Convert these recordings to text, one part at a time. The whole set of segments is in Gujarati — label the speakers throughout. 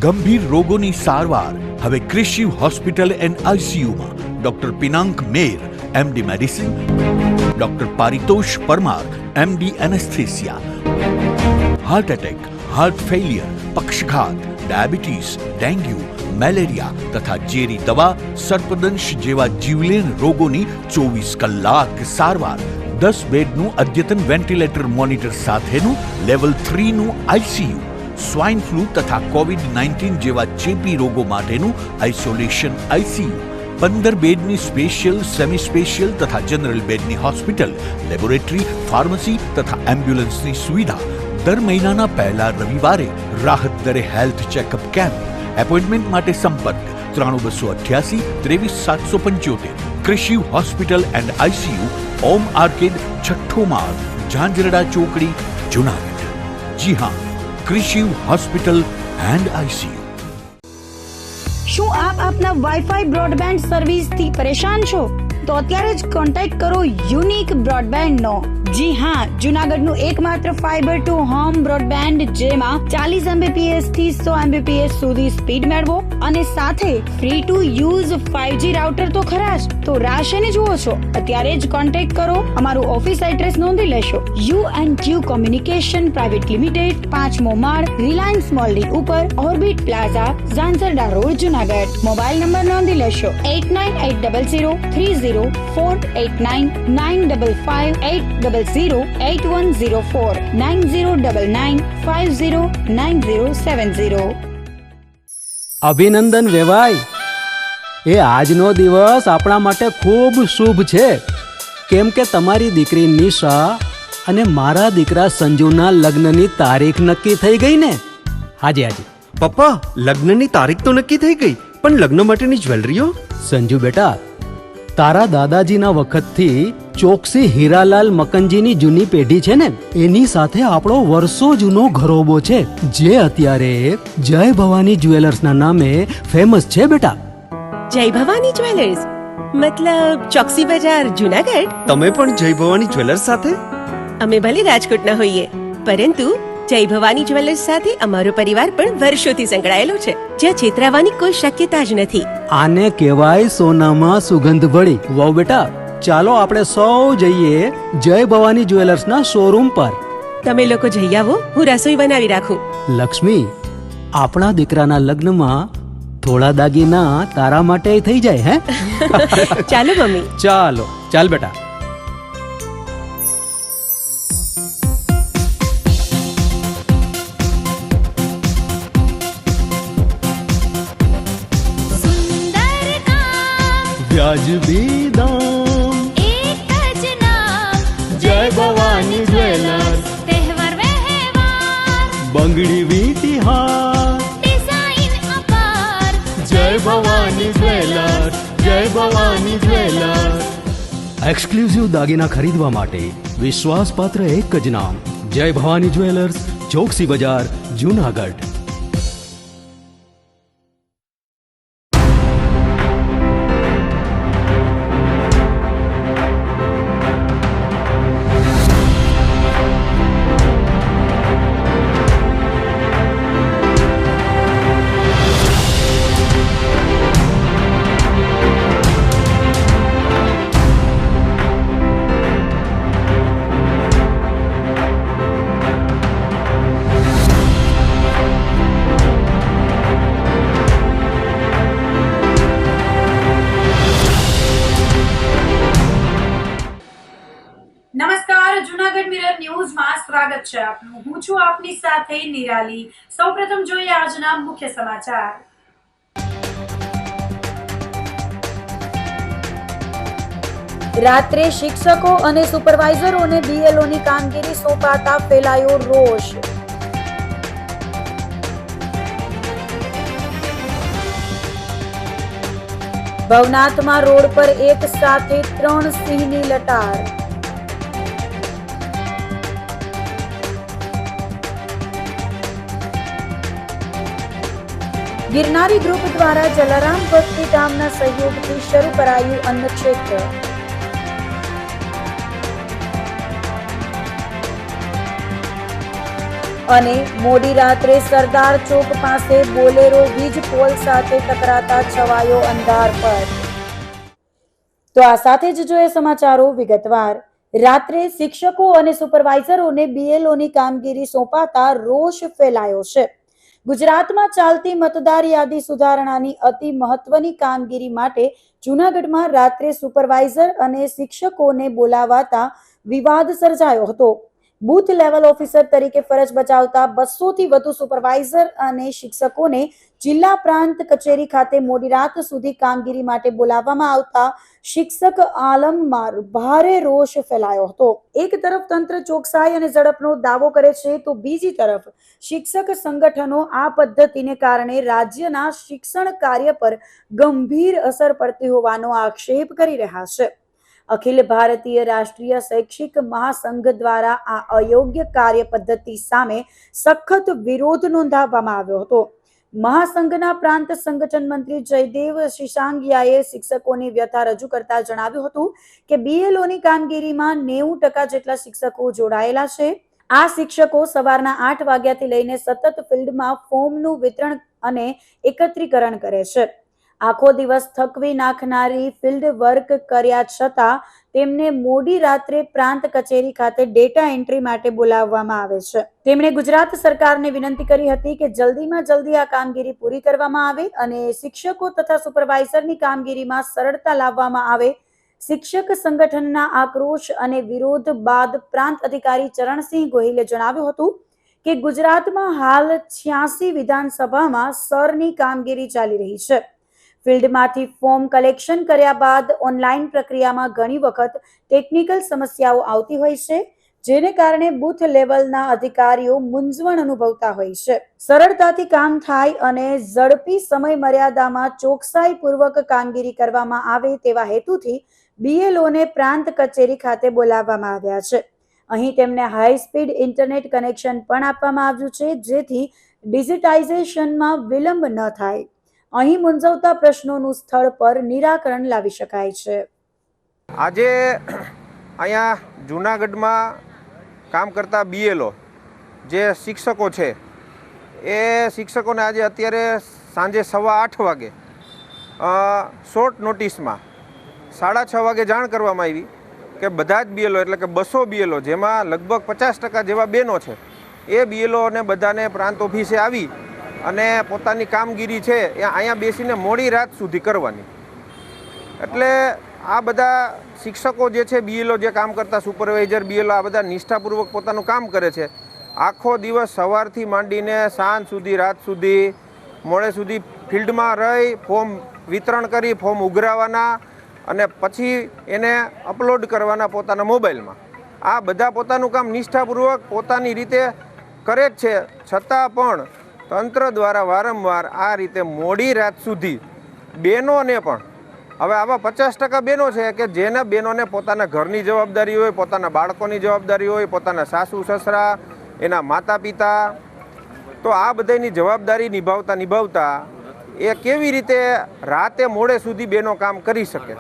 Speaker 1: ગંભીર રોગોની સારવાર હવે ક્રિશિવ હોસ્પિટલ એન્ડ આઈસીયુમાં doctor Pinank Mer MD medicine, doctor Paritosh Parmar MD anaesthesia, heart attack, heart failure, પક્ષઘાત, ડાયાબિટીસ, ડેન્ગ્યુ, મેલેરિયા તથા ઝેરી દવા, સર્પદંશ જેવા જીવલેણ રોગોની 24 કલાક સારવાર, 10 બેડનું અદ્યતન વેન્ટિલેટર મોનિટર સાથેનું લેવલ 3નું આઈસીયુ, સ્વાઇન ફ્લૂ તથા કોવિડ-19 જેવા ચેપી રોગો માટેનું આઇસોલેશન આઈસીયુ, 15 બેડની સ્પેશિયલ, સેમી સ્પેશિયલ તથા જનરલ બેડની હોસ્પિટલ, લેબોરેટરી, ફાર્મસી તથા એમ્બ્યુલન્સની સુવિધા, દર મહિનાના પહેલા રવિવારે રાહત દરે હેલ્થ ચેકઅપ કેમ્પ. એપોઇન્ટમેન્ટ માટે સંપર્ક 9288 23775. Krishiv hospital and ICU, Om arcade, છઠ્ઠો માળ, ઝાંઝરડા ચોકડી, જુનાગઢ. જી હા, ક્રિશિવ હોસ્પિટલ એન્ડ આઈસીયુ.
Speaker 2: શું આપ આપના વાઈફાઈ બ્રોડબેન્ડ સર્વિસથી પરેશાન છો? તો અત્યારે જ કોન્ટેક્ટ કરો યુનિક બ્રોડબેન્ડ નો. જી હા, જુનાગઢનું એકમાત્ર ફાઈબર ટુ હોમ બ્રોડબેન્ડ, જેમાં 40 Mbps થી 100 Mbps સુધી સ્પીડ મેળવો અને સાથે free to use 5G router તો ખરા જ. તો રાહ શેની જુઓ છો? અત્યારે જ કોન્ટેક્ટ કરો. અમારું ઓફિસ એડ્રેસ નોંધી લેશો. U&Q કોમ્યુનિકેશન પ્રાઇવેટ લિમિટેડ, 5મો માળ, રિલાયન્સ મોલની ઉપર, orbit plaza, Zanzarda road, Junagadh. Mobile number નોંધી લેશો 89800304899558008104 9099509070.
Speaker 3: અભિનંદન વેવાય. એ આજનો દિવસ આપણા માટે ખૂબ શુભ છે, કેમ કે તમારી દીકરી નિશા અને મારા દીકરા સંજુના લગ્નની તારીખ નક્કી થઈ ગઈ ને. હાજી હાજી
Speaker 4: પપ્પા, લગ્નની તારીખ તો નક્કી થઈ ગઈ, પણ લગ્ન માટેની જ્વેલરીઓ?
Speaker 3: સંજુ બેટા, તારા દાદાજીના વખતથી ચોકસી હીરાલાલ મકનજીની જૂની પેઢી છે ને, એની સાથે આપણો વર્ષો જૂનો ઘરોબો છે, જે અત્યારે જય ભવાની જ્વેલર્સના નામે ફેમસ છે બેટા.
Speaker 5: જય ભવાની જ્વેલર્સ મતલબ ચોકસી બજાર, જુનાગઢ?
Speaker 4: તમે પણ જય ભવાની જ્વેલર્સ સાથે?
Speaker 5: અમે ભલે રાજકોટના હોઈએ, પરંતુ જય ભવાની જ્વેલર્સ સાથે અમારો પરિવાર પણ વર્ષોથી સંકળાયેલો છે, જ્યાં છેતરાવાની કોઈ શક્યતા જ નથી.
Speaker 3: આને કહેવાય સોનામાં સુગંધ ભળી. વાવ બેટા, ચાલો આપણે સૌ જઈએ જય ભવાની જ્વેલર્સના શોરૂમ પર.
Speaker 5: તમે લોકો જઈ આવો, હું રસોઈ બનાવી રાખું.
Speaker 3: લક્ષ્મી, આપણા દીકરાના લગ્નમાં થોડા દાગીના તારા માટે થઈ જાય. હે
Speaker 5: ચાલો મમ્મી.
Speaker 3: ચાલો ચાલ બેટા. વ્યાજબી દામ,
Speaker 6: એક જ નામ,
Speaker 3: જય ભવાની જ્વેલર્સ.
Speaker 6: તહેવાર વ્યવહાર,
Speaker 3: બંગડી વીંટી હાર,
Speaker 6: ડિઝાઇન અપાર,
Speaker 3: જય ભવાની જ્વેલર્સ, જય ભવાની જ્વેલર્સ. એક્સક્લુઝિવ દાગીના ખરીદવા માટે વિશ્વાસપાત્ર એક જ નામ, જય ભવાની જ્વેલર્સ, ચોકસી બજાર, જુનાગઢ.
Speaker 7: નમસ્કાર, જુનાગઢ મિરર ન્યૂઝમાં સ્વાગત છે આપનું. હું છું આપની સાથે નિરાલી. સૌપ્રથમ જોઈએ આજના મુખ્ય સમાચાર.
Speaker 2: રાત્રે શિક્ષકો અને સુપરવાઇઝરોને બીએલઓની કામગીરી સોંપાતા ફેલાયો રોષ. ભવનાથમાં રોડ પર એક સાથે 3 સિંહની લટાર. ગિરનારી ગ્રુપ દ્વારા જલારામ ભક્તિ ધામના સહયોગથી શરૂ કરાયું અન્ન ક્ષેત્ર. અને મોડી રાત્રે સરદાર ચોક પાસે બોલેરો વીજ પોલ સાથે ટકરાતા છવાયો અંધારપટ. તો આ સાથે જ જોઈએ સમાચારો વિગતવાર. રાત્રે શિક્ષકો અને સુપરવાઇઝરોને બીએલઓની કામગીરી સોંપાતા રોષ ફેલાયો છે. ગુજરાતમાં ચાલતી મતદાર યાદી સુધારણાની અતિ મહત્વની કામગીરી માટે જૂનાગઢમાં રાત્રે સુપરવાઇઝર અને શિક્ષકોને બોલાવાતા વિવાદ સર્જાયો હતો. બૂથ લેવલ ઓફિસર તરીકે ફરજ બજાવતા 200 થી વધુ સુપરવાઇઝર અને શિક્ષકોને જિલ્લા પ્રાંત કચેરી ખાતે મોડી રાત સુધી કામગીરી માટે બોલાવવામાં આવતા શિક્ષક આલમમાં ભારે રોષ ફેલાયો હતો. એક તરફ તંત્ર ચોકસાઈ અને ઝડપનો દાવો કરે છે તો બીજી તરફ શિક્ષક સંગઠનો આ પદ્ધતિને કારણે રાજ્યના શિક્ષણ કાર્ય પર ગંભીર અસર પડતી હોવાનો આક્ષેપ કરી રહ્યા છે. અખિલ ભારતીય રાષ્ટ્રીય શૈક્ષિક મહાસંઘ દ્વારા આ અયોગ્ય કાર્ય પદ્ધતિ સામે સખત વિરોધ નોંધાવવામાં આવ્યો હતો. મહાસંઘના પ્રાંત સંગઠન મંત્રી જયદેવ શિશાંગિયાએ શિક્ષકોની વ્યથા રજૂ કરતા જણાવ્યું હતું કે બીએલઓની કામગીરીમાં 90% જેટલા શિક્ષકો જોડાયેલા છે. આ શિક્ષકો સવારના 8 વાગ્યાથી લઈને સતત ફિલ્ડમાં ફોર્મનું વિતરણ અને એકત્રીકરણ કરે છે. આખો દિવસ થકવી નાખનારી ફિલ્ડ વર્ક કર્યા છતાં તેમને મોડી રાત્રે પ્રાંત કચેરી ખાતે ડેટા એન્ટ્રી માટે બોલાવવામાં આવે છે. તેમણે ગુજરાત સરકારને વિનંતી કરી હતી કે જલ્દીમાં જલ્દી આ કામગીરી પૂરી કરવામાં આવે અને શિક્ષકો તથા સુપરવાઇઝરની કામગીરીમાં સરળતા લાવવામાં આવે. શિક્ષક સંગઠનના આક્રોશ અને વિરોધ બાદ પ્રાંત અધિકારી ચરણસિંહ ગોહિલે જણાવ્યું હતું કે ગુજરાતમાં હાલ 86 વિધાનસભામાં સરની કામગીરી ચાલી રહી છે. ફિલ્ડમાંથી ફોર્મ કલેક્શન કર્યા બાદ ઓનલાઈન પ્રક્રિયામાં ઘણી વખત ટેકનિકલ સમસ્યાઓ આવતી હોય છે, જેને કારણે બૂથ લેવલના અધિકારીઓ મૂંઝવણ અનુભવતા હોય છે. સરળતાથી કામ થાય અને ઝડપી સમય મર્યાદામાં ચોકસાઈપૂર્વક કામગીરી કરવામાં આવે તેવા હેતુથી બીએલઓને પ્રાંત કચેરી ખાતે બોલાવવામાં આવ્યા છે. અહીં તેમને હાઈ સ્પીડ ઇન્ટરનેટ કનેક્શન પણ આપવામાં આવ્યું છે, જેથી ડિજિટાઇઝેશનમાં વિલંબ ન થાય. અહીં મૂંઝવતા પ્રશ્નોનું સ્થળ પર નિરાકરણ લાવી શકાય છે.
Speaker 8: આજે અહીંયા જૂનાગઢમાં કામ કરતા બીએલઓ જે શિક્ષકો છે એ શિક્ષકોને આજે અત્યારે સાંજે 8:15 વાગે શોર્ટ નોટિસમાં 6:30 વાગે જાણ કરવામાં આવી કે બધા જ બીએલઓ એટલે કે 200 બીએલઓ જેમાં લગભગ 50% જેવા બહેનો છે એ બીએલઓને બધાને પ્રાંત ઓફિસે આવી અને પોતાની કામગીરી છે એ અહીંયા બેસીને મોડી રાત સુધી કરવાની. એટલે આ બધા શિક્ષકો જે છે બીએલઓ જે કામ કરતા સુપરવાઇઝર બીએલઓ આ બધા નિષ્ઠાપૂર્વક પોતાનું કામ કરે છે. આખો દિવસ સવારથી માંડીને સાંજ સુધી રાત સુધી મોડે સુધી ફિલ્ડમાં રહી ફોર્મ વિતરણ કરી ફોર્મ ઉઘરાવવાના અને પછી એને અપલોડ કરવાના પોતાના મોબાઈલમાં. આ બધા પોતાનું કામ નિષ્ઠાપૂર્વક પોતાની રીતે કરે જ છે, છતાં પણ તંત્ર દ્વારા વારંવાર આ રીતે મોડી રાત સુધી બહેનોને પણ હવે આવા 50% બહેનો છે કે જેના બહેનોને પોતાના ઘરની જવાબદારી હોય, પોતાના બાળકોની જવાબદારી હોય, પોતાના સાસુ સસરા, એના માતા પિતા, તો આ બધાની જવાબદારી નિભાવતા એ કેવી રીતે રાતે મોડે સુધી બહેનો કામ કરી શકે.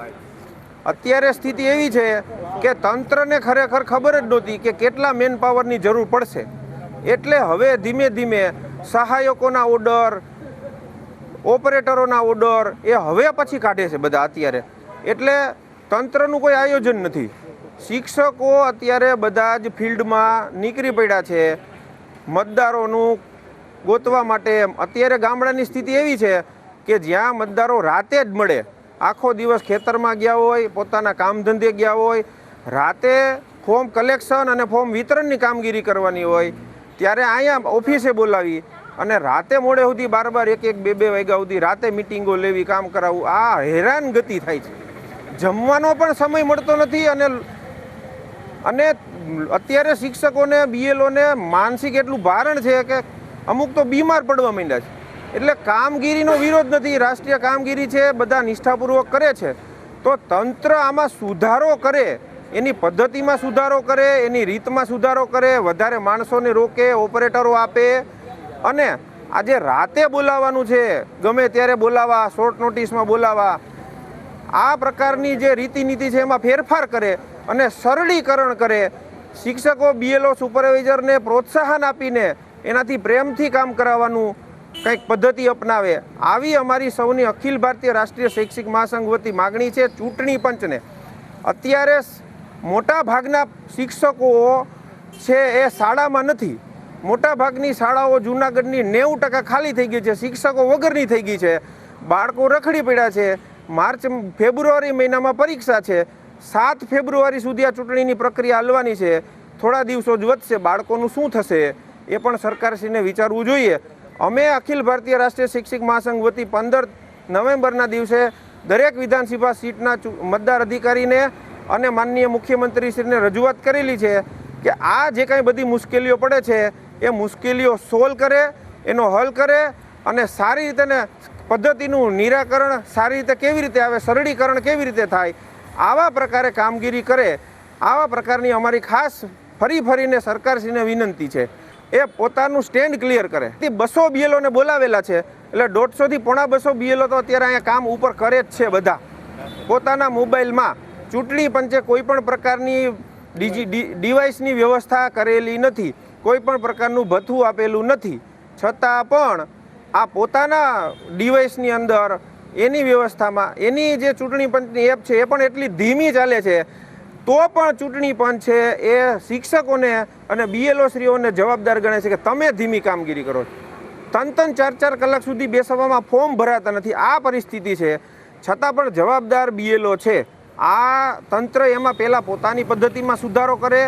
Speaker 8: અત્યારે સ્થિતિ એવી છે કે તંત્રને ખરેખર ખબર જ નહોતી કે કેટલા મેન પાવરની જરૂર પડશે. એટલે હવે ધીમે ધીમે સહાયકોના ઓર્ડર, ઓપરેટરોના ઓર્ડર એ હવે પછી કાઢે છે બધા અત્યારે. એટલે તંત્રનું કોઈ આયોજન નથી. શિક્ષકો અત્યારે બધા જ ફિલ્ડમાં નીકળી પડ્યા છે મતદારોનું ગોતવા માટે. અત્યારે ગામડાની સ્થિતિ એવી છે કે જ્યાં મતદારો રાતે જ મળે, આખો દિવસ ખેતરમાં ગયા હોય, પોતાના કામ ધંધે ગયા હોય, રાતે ફોર્મ કલેક્શન અને ફોર્મ વિતરણની કામગીરી કરવાની હોય, ત્યારે અહીંયા ઓફિસે બોલાવી અને રાતે મોડે સુધી 12-1, 2 વાગ્યા સુધી રાતે મિટિંગો લેવી, કામ કરાવવું, આ હેરાનગતિ થાય છે. જમવાનો પણ સમય મળતો નથી. અને અત્યારે શિક્ષકોને બીએલઓને માનસિક એટલું ભારણ છે કે અમુક તો બીમાર પડવા માંડ્યા છે. એટલે કામગીરીનો વિરોધ નથી, રાષ્ટ્રીય કામગીરી છે, બધા નિષ્ઠાપૂર્વક કરે છે. તો તંત્ર આમાં સુધારો કરે, એની પદ્ધતિમાં સુધારો કરે, એની રીતમાં સુધારો કરે, વધારે માણસોને રોકે, ઓપરેટરો આપે. અને આજે રાતે બોલાવવાનું છે, ગમે ત્યારે બોલાવા, શોર્ટ નોટિસમાં બોલાવા, આ પ્રકારની જે રીતિનીતિ છે એમાં ફેરફાર કરે અને સરળીકરણ કરે. શિક્ષકો બીએલઓ સુપરવાઇઝરને પ્રોત્સાહન આપીને એનાથી પ્રેમથી કામ કરાવવાનું કંઈક પદ્ધતિ અપનાવે, આવી અમારી સૌની અખિલ ભારતીય રાષ્ટ્રીય શૈક્ષિક મહાસંઘ વતી માગણી છે. ચૂંટણી પંચને અત્યારે મોટા ભાગના શિક્ષકો છે એ શાળામાં નથી. મોટા ભાગની શાળાઓ જૂનાગઢની 90% ખાલી થઈ ગઈ છે, શિક્ષકો વગરની થઈ ગઈ છે, બાળકો રખડી પડ્યા છે. ફેબ્રુઆરી મહિનામાં પરીક્ષા છે, 7 ફેબ્રુઆરી સુધી આ ચૂંટણીની પ્રક્રિયા હાલવાની છે. થોડા દિવસો જ વધશે, બાળકોનું શું થશે એ પણ સરકારશ્રીને વિચારવું જોઈએ. અમે અખિલ ભારતીય રાષ્ટ્રીય શૈક્ષિક મહાસંઘ વતી 15 નવેમ્બરના દિવસે દરેક વિધાનસભા સીટના મતદાર અધિકારીને અને માનનીય મુખ્યમંત્રીશ્રીને રજૂઆત કરેલી છે કે આ જે કાંઈ બધી મુશ્કેલીઓ પડે છે એ મુશ્કેલીઓ સોલ્વ કરે, એનો હલ કરે અને સારી રીતે પદ્ધતિનું નિરાકરણ સારી રીતે કેવી રીતે આવે, સરળીકરણ કેવી રીતે થાય, આવા પ્રકારે કામગીરી કરે. આવા પ્રકારની અમારી ખાસ ફરીને સરકારશ્રીને વિનંતી છે. એ પોતાનું સ્ટેન્ડ ક્લિયર કરે. 200 બીએલઓને બોલાવેલા છે, એટલે 150 થી પોણા 200 બીએલઓ તો અત્યારે અહીંયા કામ ઉપર કરે જ છે બધા પોતાના મોબાઈલમાં. ચૂંટણી પંચે કોઈ પણ પ્રકારની ડિવાઇસની વ્યવસ્થા કરેલી નથી, કોઈ પણ પ્રકારનું ભથ્થું આપેલું નથી, છતાં પણ આ પોતાના ડિવાઇસની અંદર એની વ્યવસ્થામાં એની જે ચૂંટણી પંચની એપ છે એ પણ એટલી ધીમી ચાલે છે. તો પણ ચૂંટણી પંચ છે એ શિક્ષકોને અને બીએલઓ શ્રીઓને જવાબદાર ગણે છે કે તમે ધીમી કામગીરી કરો. 3-4 કલાક સુધી બેસવામાં ફોર્મ ભરાતા નથી, આ પરિસ્થિતિ છે. છતાં પણ જવાબદાર બીએલઓ છે, આ તંત્ર એમાં પહેલાં પોતાની પદ્ધતિમાં સુધારો કરે,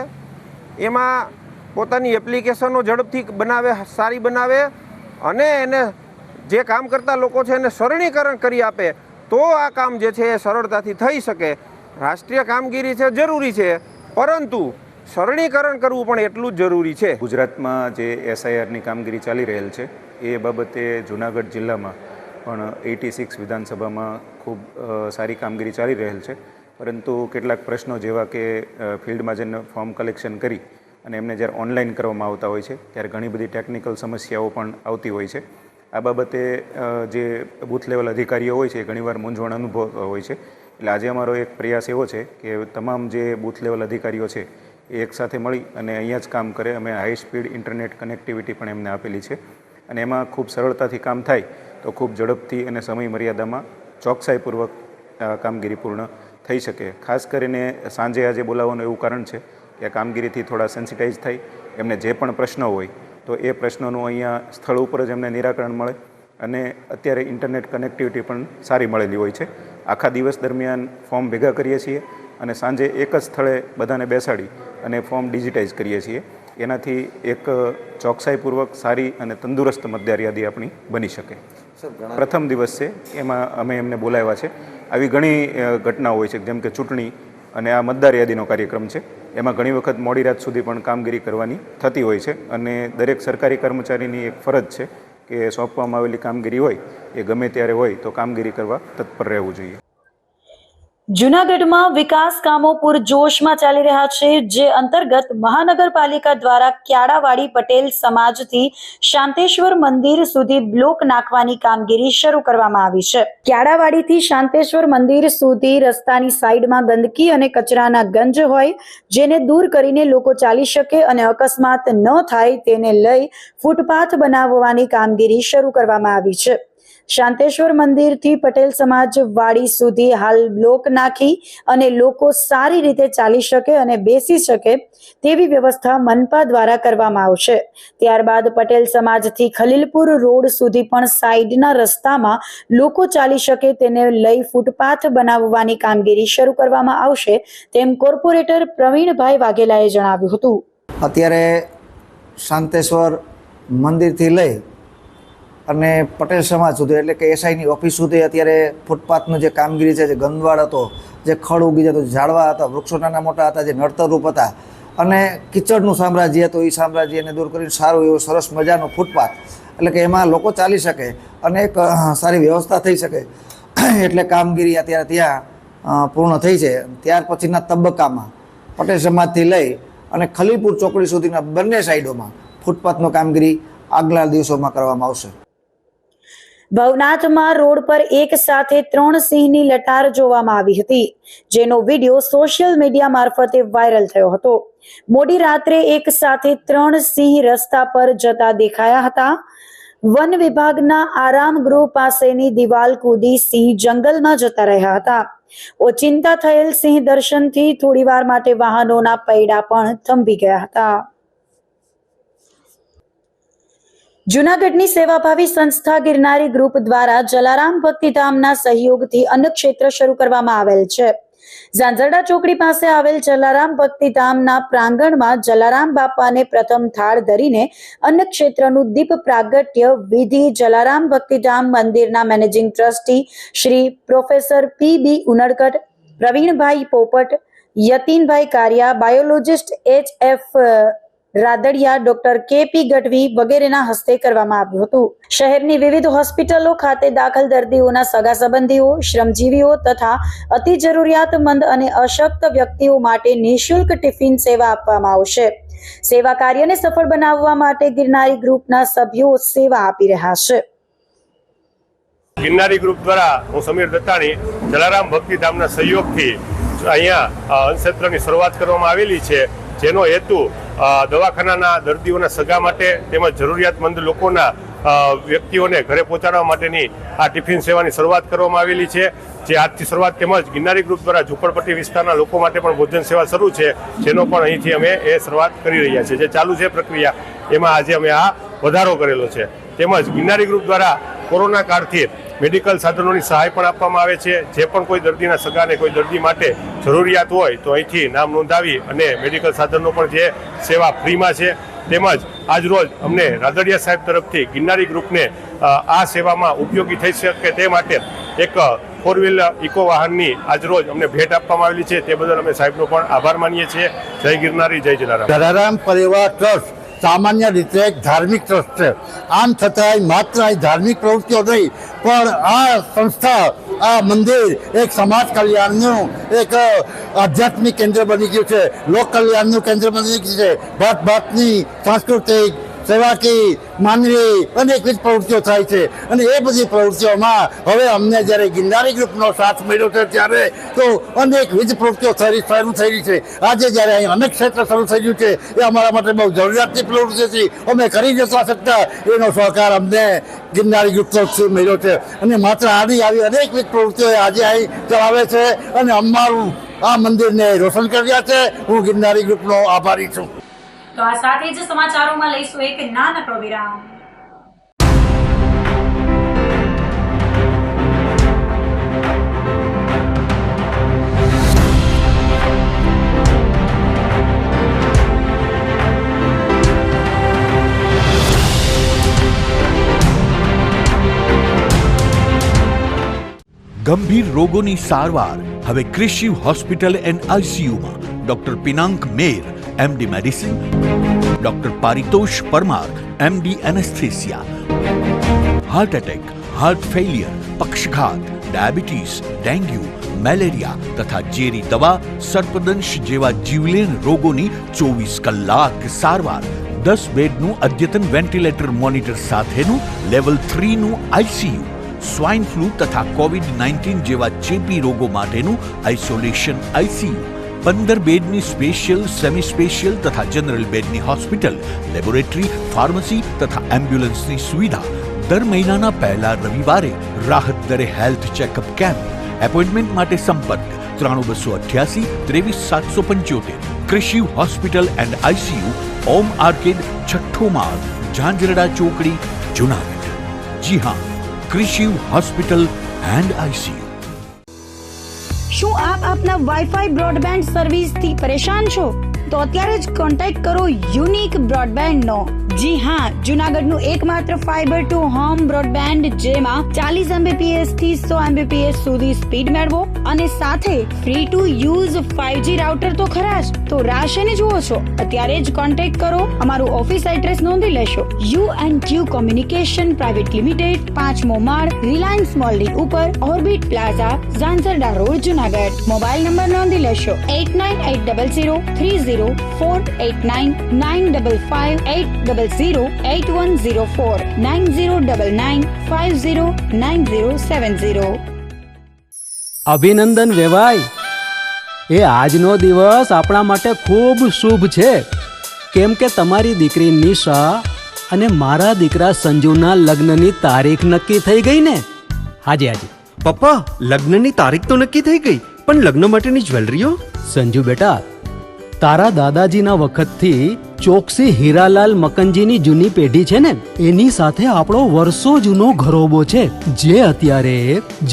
Speaker 8: એમાં પોતાની એપ્લિકેશનો ઝડપથી બનાવે, સારી બનાવે અને એને જે કામ કરતા લોકો છે એને સરળીકરણ કરી આપે, તો આ કામ જે છે એ સરળતાથી થઈ શકે. રાષ્ટ્રીય કામગીરી છે, જરૂરી છે, પરંતુ સરળીકરણ કરવું પણ એટલું જ જરૂરી છે.
Speaker 9: ગુજરાતમાં જે એસઆઈઆરની કામગીરી ચાલી રહેલ છે એ બાબતે જૂનાગઢ જિલ્લામાં પણ 86 વિધાનસભામાં ખૂબ સારી કામગીરી ચાલી રહેલ છે. પરંતુ કેટલાક પ્રશ્નો જેવા કે ફિલ્ડમાં જઈને ફોર્મ કલેક્શન કરી અને એમને જ્યારે ઓનલાઈન કરવામાં આવતા હોય છે ત્યારે ઘણી બધી ટેકનિકલ સમસ્યાઓ પણ આવતી હોય છે. આ બાબતે જે બૂથ લેવલ અધિકારીઓ હોય છે એ ઘણીવાર મૂંઝવણ અનુભવતા હોય છે. એટલે આજે અમારો એક પ્રયાસ એવો છે કે તમામ જે બૂથ લેવલ અધિકારીઓ છે એ એકસાથે મળી અને અહીંયા જ કામ કરે. અમે હાઈ સ્પીડ ઇન્ટરનેટ કનેક્ટિવિટી પણ એમને આપેલી છે અને એમાં ખૂબ સરળતાથી કામ થાય તો ખૂબ ઝડપથી અને સમય મર્યાદામાં ચોકસાઈપૂર્વક કામગીરી પૂર્ણ થઈ શકે. ખાસ કરીને સાંજે આજે બોલાવવાનું એવું કારણ છે કે આ કામગીરીથી થોડા સેન્સિટાઈઝ થાય, એમને જે પણ પ્રશ્નો હોય તો એ પ્રશ્નોનું અહીંયા સ્થળ ઉપર જ એમને નિરાકરણ મળે અને અત્યારે ઇન્ટરનેટ કનેક્ટિવિટી પણ સારી મળેલી હોય છે. આખા દિવસ દરમિયાન ફોર્મ ભેગા કરીએ છીએ અને સાંજે એક જ સ્થળે બધાને બેસાડી અને ફોર્મ ડિજિટાઇઝ કરીએ છીએ. એનાથી એક ચોકસાઈપૂર્વક સારી અને તંદુરસ્ત મતદાર યાદી આપણી બની શકે. પ્રથમ દિવસ છે એમાં અમે એમને બોલાવ્યા છે. આવી ઘણી ઘટનાઓ હોય છે, જેમ કે ચૂંટણી અને આ મતદાર યાદીનો કાર્યક્રમ છે, એમાં ઘણી વખત મોડી રાત સુધી પણ કામગીરી કરવાની થતી હોય છે અને દરેક સરકારી કર્મચારીની એક ફરજ છે કે સોંપવામાં આવેલી કામગીરી હોય એ ગમે ત્યારે હોય તો કામગીરી કરવા તત્પર રહેવું જોઈએ.
Speaker 2: જૂનાગઢમાં વિકાસ કામો પૂરજોશમાં ચાલી રહ્યા છે, જે અંતર્ગત મહાનગરપાલિકા દ્વારા ક્યાડાવાડી પટેલ સમાજથી શાંતેશ્વર મંદિર સુધી બ્લોક નાખવાની કામગીરી શરૂ કરવામાં આવી છે. ક્યાડાવાડીથી શાંતેશ્વર મંદિર સુધી રસ્તાની સાઈડમાં ગંદકી અને કચરાના ગંજ હોય, જેને દૂર કરીને લોકો ચાલી શકે અને અકસ્માત ન થાય તેને લઈ ફૂટપાથ બનાવવાની કામગીરી શરૂ કરવામાં આવી છે. શાંતેશ્વર મંદિરથી પટેલ સમાજ વાડી સુધી હાલ બ્લોક નાખી અને લોકો સારી રીતે ચાલી શકે અને બેસી શકે તેવી વ્યવસ્થા મનપા દ્વારા કરવામાં આવશે. ત્યારબાદ પટેલ સમાજથી ખલીલપુર રોડ સુધી પણ સાઈડના રસ્તામાં લોકો ચાલી શકે તેને લઈ ફૂટપાથ બનાવવાની કામગીરી શરૂ કરવામાં આવશે, તેમ કોર્પોરેટર પ્રવીણભાઈ વાઘેલાએ જણાવ્યું હતું.
Speaker 10: અત્યારે શાંતેશ્વર મંદિરથી લઈ અને પટેલ સમાજ સુધી એટલે કે એસઆઈની ઓફિસ સુધી અત્યારે ફૂટપાથનું જે કામગીરી છે, જે ગંદવાડ હતો, જે ખડ ઉગી જતો, ઝાડવા હતા, વૃક્ષો નાના મોટા હતા, જે નડતરરૂપ હતા અને કિચડનું સામ્રાજ્ય હતું, એ સામ્રાજ્યને દૂર કરીને સારું એવું સરસ મજાનું ફૂટપાથ એટલે કે એમાં લોકો ચાલી શકે અને એક સારી વ્યવસ્થા થઈ શકે એટલે કામગીરી અત્યારે ત્યાં પૂર્ણ થઈ છે. ત્યાર પછીના તબક્કામાં પટેલ સમાજથી લઈ અને ખલીલપુર ચોકડી સુધીના બંને સાઈડોમાં ફૂટપાથનું કામગીરી આગલા દિવસોમાં કરવામાં આવશે.
Speaker 2: ભવનાથમાં રોડ પર એક સાથે 3 સિંહની લટાર જોવામાં આવી હતી, જેનો વિડીયો સોશિયલ મીડિયા મારફતે વાયરલ થયો હતો. મોડી રાત્રે એક સાથે 3 સિંહ રસ્તા પર જતા દેખાયા હતા. વન વિભાગના આરામ ગૃહ પાસેની દિવાલ કૂદી સિંહ જંગલમાં જતા રહ્યા હતા. ઓચિંતા થયેલ સિંહ દર્શનથી થોડીવાર માટે વાહનોના પૈડા પણ થંભી ગયા હતા. જૂનાગઢની સેવાભાવી સંસ્થા ગિરનારી ગ્રુપ દ્વારા જલારામ ભક્તિધામના સહયોગથી અન્નક્ષેત્ર શરૂ કરવામાં આવેલ છે. ઝાંઝરડા ચોકડી પાસે આવેલ જલારામ ભક્તિધામના પ્રાંગણમાં જલારામ બાપાને પ્રથમ થાળ ધરીને અન્નક્ષેત્રનું દીપ પ્રાગટ્ય વિધિ જલારામ ભક્તિધામ મંદિરના managing trustee Shri professor P B. Unadkat, પ્રવીણભાઈ પોપટ, યતીનભાઈ Kariya, biologist H.F. Radadiya, doctor K P. Gadhvi વગેરેના હસ્તે કરવામાં આવ્યું હતું. શહેરની વિવિધ હોસ્પિટલો ખાતે દાખલ દર્દીઓના સગા સંબંધીઓ, શ્રમજીવીઓ તથા અતિ જરૂરિયાતમંદ અને અશક્ત વ્યક્તિઓ માટે નિઃશુલ્ક ટિફિન સેવા આપવામાં આવશે. સેવા કાર્યને સફળ બનાવવા માટે ગિરનારી ગ્રુપના સભ્યો સેવા આપી રહ્યા છે.
Speaker 11: ગિરનારી ગ્રુપ દ્વારા હું સમીર દત્તાણી જલારામ ભક્તિધામના સહયોગથી અહીંયા અન્નક્ષેત્રની શરૂઆત કરવામાં આવેલી છે, જેનો હેતુ દવાખાનાના દર્દીઓના સગા માટે તેમજ જરૂરિયાતમંદ લોકોના વ્યક્તિઓને ઘરે પહોંચાડવા માટેની આ ટિફિન સેવાની શરૂઆત કરવામાં આવેલી છે, જે આજથી શરૂઆત તેમજ ગિરનારી ગ્રુપ દ્વારા ઝૂંપડપટ્ટી વિસ્તારના લોકો માટે પણ ભોજન સેવા શરૂ છે, જેનો પણ અહીંથી અમે એ શરૂઆત કરી રહ્યા છીએ. જે ચાલુ છે પ્રક્રિયા, એમાં આજે અમે આ વધારો કરેલો છે. તેમજ ગિરનારી ગ્રુપ દ્વારા કોરોના કાળથી મેડિકલ સાધનોની સહાય પણ આપવામાં આવે છે. જે પણ કોઈ દર્દીના સગાને કોઈ દર્દી માટે જરૂરિયાત હોય તો અહીંથી નામ નોંધાવી અને મેડિકલ સાધનનો પણ જે સેવા ફ્રીમાં છે. તેમજ આજરોજ અમને રાદડિયા સાહેબ તરફથી ગિરનારી ગ્રુપને આ સેવામાં ઉપયોગી થઈ શકે તે માટે એક 4-વ્હીલર ઇકો વાહનની આજરોજ અમને ભેટ આપવામાં આવેલી છે. તે બદલ અમે સાહેબનો પણ આભાર માનીએ છીએ. જય ગિરનારી, જય જલારામ.
Speaker 12: જલારામ પરિવાર ટ્રસ્ટ સામાન્ય રીતે એક ધાર્મિક ટ્રસ્ટ છે. આમ છતાંય માત્ર ધાર્મિક પ્રવૃત્તિઓ નહીં, પણ આ સંસ્થા, આ મંદિર એક સમાજ કલ્યાણનું એક આધ્યાત્મિક કેન્દ્ર બની ગયું છે, લોક કલ્યાણનું કેન્દ્ર બની ગયું છે. ભાત ભાતની સાંસ્કૃતિક, સેવાકી, માનવી અનેકવિધ પ્રવૃત્તિઓ થાય છે. અને એ બધી પ્રવૃત્તિઓમાં હવે અમને જ્યારે ગિરનારી ગ્રુપનો સાથ મળ્યો છે ત્યારે તો અનેકવિધ પ્રવૃત્તિઓ શરૂ થઈ છે. આજે જ્યારે અહીં અનેક ક્ષેત્ર શરૂ થઈ ગયું છે, એ અમારા માટે બહુ જરૂરિયાતની પ્રવૃત્તિ હતી. અમે કરી જતા શકતા, એનો સહકાર અમને ગિરનારી ગ્રુપ તરફથી મળ્યો છે. અને માત્ર આવી અનેકવિધ પ્રવૃત્તિઓ આજે અહીં ચલાવે છે અને અમારું આ મંદિરને રોશન કર્યા છે. હું ગિરનારી ગ્રુપનો આભારી છું.
Speaker 7: તો આ સાથે જ સમાચારોમાં લઈશું એક નાનકડો વિરામ.
Speaker 1: ગંભીર રોગોની સારવાર હવે કૃષિ હોસ્પિટલ એન્ડ આઈસીયુમાં doctor Pinank Mer MD medicine, doctor Paritosh Parmar MD anaesthesia, heart attack, heart failure, પક્ષઘાત, ડાયાબિટીસ, ડેન્ગ્યુ, મેલેરિયા તથા ઝેરી દવા, સર્પદંશ જેવા જીવલેણ રોગોની 24 કલાક સારવાર. 10 બેડનું અદ્યતન વેન્ટિલેટર મોનિટર સાથેનું લેવલ 3નું આઈસીયુ, સ્વાઇન ફ્લૂ તથા કોવિડ-19 જેવા ચેપી રોગો માટેનું આઇસોલેશન આઈસીયુ, 15 બેડની સ્પેશિયલ, સેમી સ્પેશિયલ તથા જનરલ બેડની હોસ્પિટલ, લેબોરેટરી, ફાર્મસી તથા એમ્બ્યુલન્સની સુવિધા. દર મહિનાના પહેલા રવિવારે રાહત દરે હેલ્થ ચેકઅપ કેમ્પ. એપોઇન્ટમેન્ટ માટે સંપર્ક 9288 23775. કૃષિ hospital and ICU, Om arcade, છઠ્ઠો માળ, ઝાંઝરડા ચોકડી, જુનાગઢ. જી હા, કૃષિ હોસ્પિટલ એન્ડ આઈસીયુ.
Speaker 2: શું આપ આપના વાઈફાઈ બ્રોડબેન્ડ સર્વિસથી પરેશાન છો? તો અત્યારે જ કોન્ટેક્ટ કરો યુનિક બ્રોડબેન્ડનો. જી હા, જૂનાગઢનું એકમાત્ર ફાઈબર ટુ હોમ બ્રોડબેન્ડ, જેમાં 40 Mbps થી 100 Mbps સુધી સ્પીડ મેળવો. અને સાથે free to use 5G router તો ખરા જ. તો રાહ શેની જુઓ છો? અત્યારે જ કોન્ટેક્ટ કરો. અમારું ઓફિસ એડ્રેસ નોંધી લેશો. U&Q કોમ્યુનિકેશન પ્રાઇવેટ લિમિટેડ, 5મો માળ, રિલાયન્સ મોલની ઉપર, orbit plaza, Zanzarda road, Junagadh. Mobile number નોંધી લેશો 8980030489 955-800-8104 9099509070.
Speaker 3: અભિનંદન વેવાય. એ આજનો દિવસ આપણા માટે ખૂબ શુભ છે, કેમ કે તમારી દીકરી નિશા અને મારા દીકરા સંજુના લગ્નની તારીખ નક્કી થઈ ગઈ ને. હાજી.
Speaker 4: પપ્પા, લગ્નની તારીખ તો નક્કી થઈ ગઈ, પણ લગ્ન માટેની જ્વેલરીઓ?
Speaker 3: સંજુ બેટા, તારા દાદાજીના વખતથી ચોકસી હીરાલાલ મકનજીની જૂની પેઢી છે ને, એની સાથે આપણો વર્ષો જૂનો ઘરોબો છે, જે અત્યારે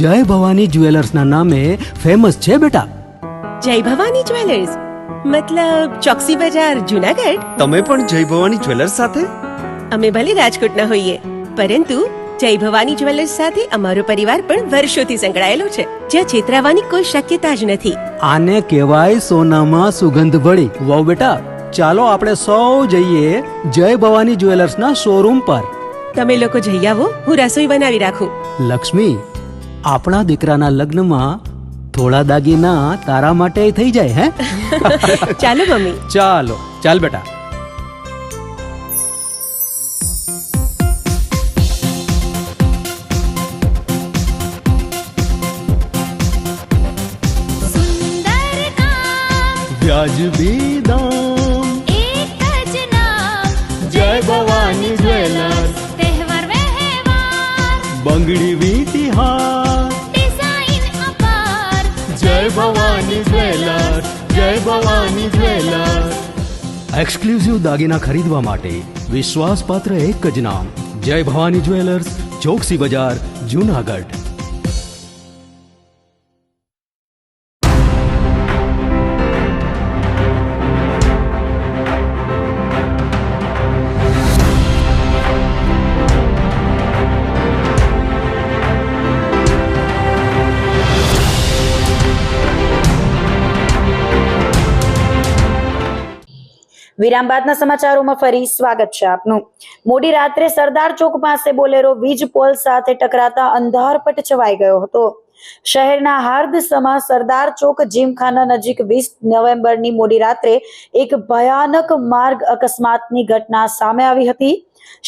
Speaker 3: જય ભવાની જ્વેલર્સના નામે ફેમસ છે બેટા.
Speaker 5: જય ભવાની જ્વેલર્સ મતલબ ચોકસી બજાર, જુનાગઢ?
Speaker 4: તમે પણ જય ભવાની જ્વેલર્સ સાથે?
Speaker 5: અમે ભલે રાજકોટના હોઈએ, પરંતુ જય ભવાની જ્વેલર્સ સાથે અમારો પરિવાર પણ વર્ષોથી સંકળાયેલો છે, જ્યાં છેતરાવાની કોઈ શક્યતા જ નથી.
Speaker 3: આને કહેવાય સોનામાં સુગંધ ભળી. વાવ બેટા, ચાલો આપણે સૌ જઈએ જય ભવાની જ્વેલર્સના શોરૂમ પર.
Speaker 5: તમે લોકો જઈ આવો, હું રસોઈ બનાવી રાખું.
Speaker 3: લક્ષ્મી, આપણા દીકરાના લગ્નમાં થોડા દાગીના તારા માટે થઈ જાય હે?
Speaker 5: ચાલો મમ્મી.
Speaker 3: ચાલ બેટા. વ્યાજબી દામ,
Speaker 6: एक જ नाम
Speaker 3: જય ભવાની જ્વેલર્સ.
Speaker 6: तहेवार व्यवहार
Speaker 3: બંગડી વીટી હાર,
Speaker 6: डिजाइन अपार
Speaker 3: જય ભવાની જ્વેલર્સ, જય ભવાની જ્વેલર્સ. એક્સક્લુઝિવ દાગીના ખરીદવા માટે વિશ્વાસપાત્ર એક જ નામ, જય ભવાની જ્વેલર્સ, ચોકસી બજાર, જુનાગઢ.
Speaker 2: વિરામ બાદના સમાચારોમાં ફરી સ્વાગત છે આપનું. મોડી રાત્રે સરદાર ચોક પાસે બોલેરો વીજ પોલ સાથે ટકરાતા અંધારપટ છવાઈ ગયો હતો. શહેરના હાર્દસમા સરદાર ચોક જીમખાના નજીક 20 નવેમ્બરની મોડી રાત્રે એક ભયાનક માર્ગ અકસ્માતની ઘટના સામે આવી હતી.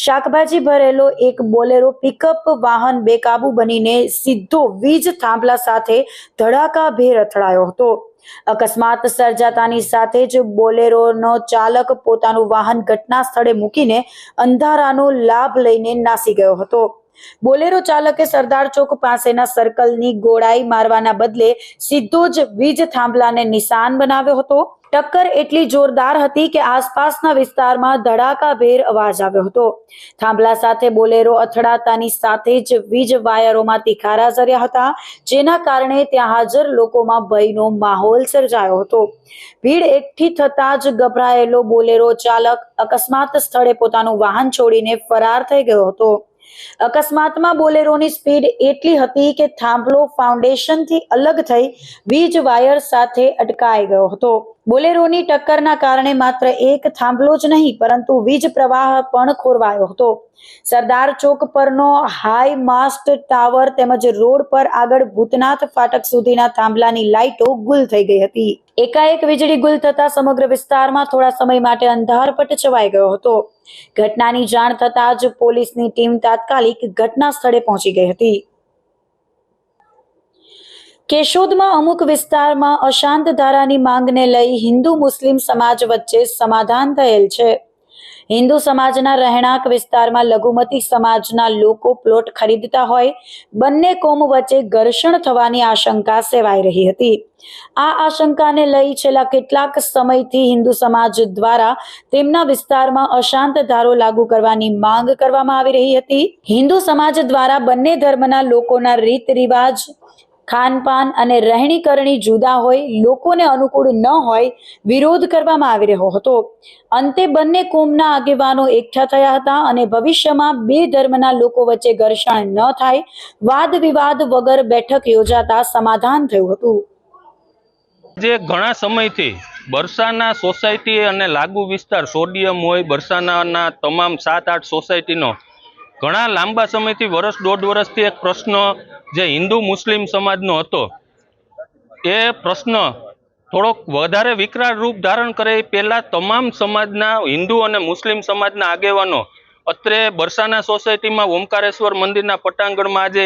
Speaker 2: શાકભાજી ભરેલો એક બોલેરો પિકઅપ વાહન બેકાબુ બનીને સીધો વીજ થાંભલા સાથે ધડાકાભેર અથડાયો હતો. અકસ્માત સર્જાતાની સાથે જ બોલેરોનો ચાલક પોતાનું વાહન ઘટના સ્થળે મૂકીને અંધારાનો લાભ લઈને નાસી ગયો હતો. બોલેરો ચાલકે સરદાર ચોક પાસેના સર્કલની ગોળાઈ મારવાના બદલે સીધો જ વીજ થાંભલાને નિશાન બનાવ્યો હતો. ટક્કર એટલી જોરદાર હતી કે આસપાસના વિસ્તારમાં ધડાકાભેર અવાજ આવ્યો હતો. થાંભલા સાથે બોલેરો અથડાતાની સાથે જ વીજ વાયરોમાં તિખારા ઝર્યા હતા, જેના કારણે ત્યાં હાજર લોકોમાં ભયનો માહોલ સર્જાયો હતો. ભીડ એકઠી થતા જ ગભરાયેલો બોલેરો ચાલક અકસ્માત સ્થળે પોતાનું વાહન છોડીને ફરાર થઈ ગયો હતો. અકસ્માતમાં બોલેરોની સ્પીડ એટલી હતી કે થાંભલો ફાઉન્ડેશનથી અલગ થઈ વીજ વાયર સાથે અટકાઈ ગયો હતો. બોલેરોની ટક્કરના કારણે માત્ર એક થાંભલો જ નહીં પરંતુ વીજ પ્રવાહ પણ ખોરવાયો હતો. સરદાર ચોક પરનો હાઈ માસ્ટ ટાવર તેમજ રોડ પર આગળ ભૂતનાથ ફાટક સુધીના થાંભલાની લાઇટો ગુલ થઈ ગઈ હતી. એકાએક વીજળી ગુલ થતા સમગ્ર વિસ્તારમાં થોડા સમય માટે અંધારપટ છવાઈ ગયો હતો. ઘટનાની જાણ થતા જ પોલીસની ટીમ તાત્કાલિક ઘટના સ્થળે પહોંચી ગઈ હતી. કેશોદમાં અમુક વિસ્તારમાં અશાંત ધારાની માંગને લઈ હિન્દુ મુસ્લિમ સમાજ વચ્ચે સમાધાન થયેલ છે. હિન્દુ સમાજના રહેણાંક વિસ્તારમાં લઘુમતી સમાજના લોકો પ્લોટ ખરીદતા હોય બંને કોમ વચ્ચે ઘર્ષણ થવાની આશંકા સેવાઈ રહી હતી. આ આશંકાને લઈ છેલ્લા કેટલાક સમયથી હિન્દુ સમાજ દ્વારા તેમના વિસ્તારમાં અશાંત ધારો લાગુ કરવાની માંગ કરવામાં આવી રહી હતી. હિન્દુ સમાજ દ્વારા બંને ધર્મના લોકોના રીત રિવાજ ખાનપાન અને રહેણીકરણી જુદા હોય, લોકોને અનુકૂળ ન હોય, વિરોધ કરવામાં આવી રહ્યો હતો. અંતે બંને કોમના આગેવાનો એકઠા થયા હતા અને ભવિષ્યમાં બે ધર્મના લોકો વચ્ચે ઘર્ષણ ન થાય, વાદ વિવાદ વગર બેઠક યોજાતા સમાધાન થયું હતું.
Speaker 13: જે ઘણા સમયથી બરસાના સોસાયટી અને લાગુ વિસ્તાર સોડિયમ હોય, બરસાનાના તમામ 7-8 સોસાયટીનો ઘણા લાંબા સમયથી વર્ષ દોઢ વર્ષથી એક પ્રશ્ન જે હિન્દુ મુસ્લિમ સમાજનો હતો, એ પ્રશ્ન થોડોક વધારે વિકરાળ રૂપ ધારણ કરે એ પહેલાં તમામ સમાજના હિન્દુ અને મુસ્લિમ સમાજના આગેવાનો અત્રે બરસાના સોસાયટીમાં ઓમકારેશ્વર મંદિરના પટાંગણમાં આજે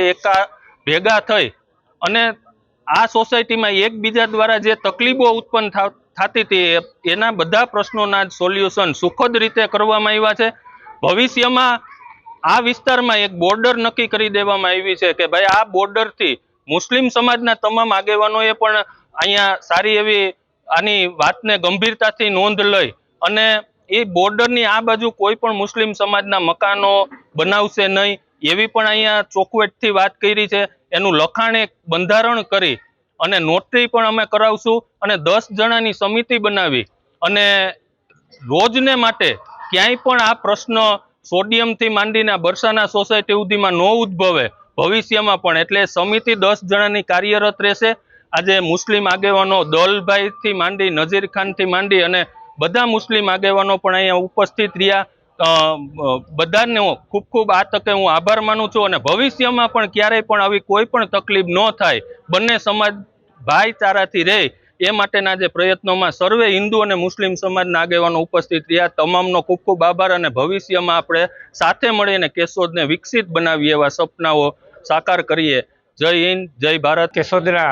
Speaker 13: ભેગા થઈ અને આ સોસાયટીમાં એકબીજા દ્વારા જે તકલીફો ઉત્પન્ન થતી હતી એના બધા પ્રશ્નોના સોલ્યુશન સુખદ રીતે કરવામાં આવ્યા છે. ભવિષ્યમાં આ વિસ્તારમાં એક બોર્ડર નક્કી કરી દેવામાં આવી છે કે ભાઈ આ બોર્ડરથી મુસ્લિમ સમાજના તમામ આગેવાનોએ પણ અહીંયા સારી એવી આની વાતને ગંભીરતાથી નોંધ લઈ અને એ બોર્ડરની આ બાજુ કોઈ પણ મુસ્લિમ સમાજના મકાનો બનાવશે નહીં એવી પણ અહીંયા ચોખવટથી વાત કરી છે. એનું લખાણ એક બંધારણ કરી અને નોટરી પણ અમે કરાવશું અને 10 જણાની સમિતિ બનાવી અને રોજને માટે ક્યાંય પણ આ પ્રશ્ન સોડિયમથી માંડીને બરસાના સોસાયટી સુધીમાં ન ઉદ્ભવે ભવિષ્યમાં પણ, એટલે સમિતિ 10 જણાની કાર્યરત રહેશે. આજે મુસ્લિમ આગેવાનો દલભાઈથી માંડી નઝીર ખાનથી માંડી અને બધા મુસ્લિમ આગેવાનો પણ અહીંયા ઉપસ્થિત રહ્યા. બધાનો ખૂબ ખૂબ આ તકે હું આભાર માનું છું અને ભવિષ્યમાં પણ ક્યારેય પણ આવી કોઈ પણ તકલીફ ન થાય, બંને સમાજ ભાઈચારાથી રહે એ માટેના જે પ્રયત્નોમાં સર્વે હિન્દુ અને મુસ્લિમ સમાજના આગેવાનો ઉપસ્થિત રહ્યા. તમામનો ખૂબ ખૂબ આભાર અને ભવિષ્યમાં આપણે સાથે મળીને કેશોદને વિકસિત બનાવીએ એવા સપનાઓ સાકાર કરીએ. જય હિન્દ, જય ભારત.
Speaker 14: કેશોદના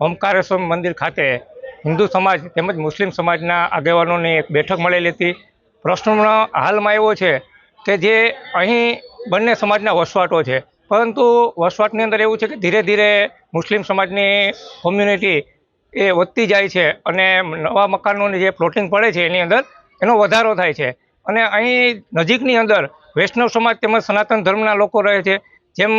Speaker 14: ઓમકારેશ્વર મંદિર ખાતે હિન્દુ સમાજ તેમજ મુસ્લિમ સમાજના આગેવાનોની એક બેઠક મળેલી હતી. પ્રશ્નનો હાલમાં એવો છે કે જે અહીં બંને સમાજના વસવાટો છે, પરંતુ વસવાટની અંદર એવું છે કે ધીરે ધીરે મુસ્લિમ સમાજની કોમ્યુનિટી એ વધતી જાય છે અને નવા મકાનોની જે પ્લોટિંગ પડે છે એની અંદર એનો વધારો થાય છે. અને અહીં નજીકની અંદર વૈષ્ણવ સમાજ તેમજ સનાતન ધર્મના લોકો રહે છે. જેમ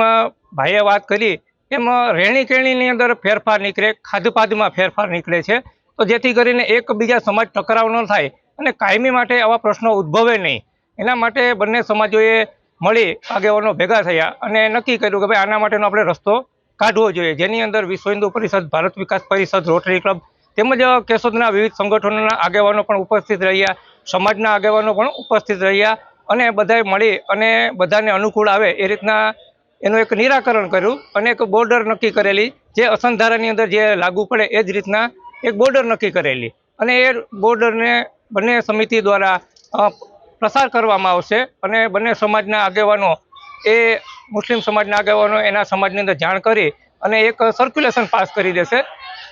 Speaker 14: ભાઈએ વાત કરી એમ રહેણી કહેણીની અંદર ફેરફાર નીકળે, ખાધપાધમાં ફેરફાર નીકળે છે, તો જેથી કરીને એકબીજા સમાજ ટકરાવ ન થાય અને કાયમી માટે આવા પ્રશ્નો ઉદ્ભવે નહીં, એના માટે બંને સમાજોએ મળી આગેવાનો ભેગા થયા અને નક્કી કર્યું કે ભાઈ આના માટેનો આપણે રસ્તો કાઢવો જોઈએ, જેની અંદર વિશ્વ હિન્દુ પરિષદ, ભારત વિકાસ પરિષદ, રોટરી ક્લબ તેમજ કેશોદના વિવિધ સંગઠનોના આગેવાનો પણ ઉપસ્થિત રહ્યા, સમાજના આગેવાનો પણ ઉપસ્થિત રહ્યા અને બધાએ મળી અને બધાને અનુકૂળ આવે એ રીતના એનું એક નિરાકરણ કર્યું અને એક બોર્ડર નક્કી કરેલી, જે અસંધારાની અંદર જે લાગુ પડે એ જ રીતના એક બોર્ડર નક્કી કરેલી અને એ બોર્ડરને બંને સમિતિ દ્વારા પ્રસાર કરવામાં આવશે અને બંને સમાજના આગેવાનો એ મુસ્લિમ સમાજના આગેવાનો એના સમાજની અંદર જાણ કરી અને એક સર્ક્યુલેશન પાસ કરી દેશે,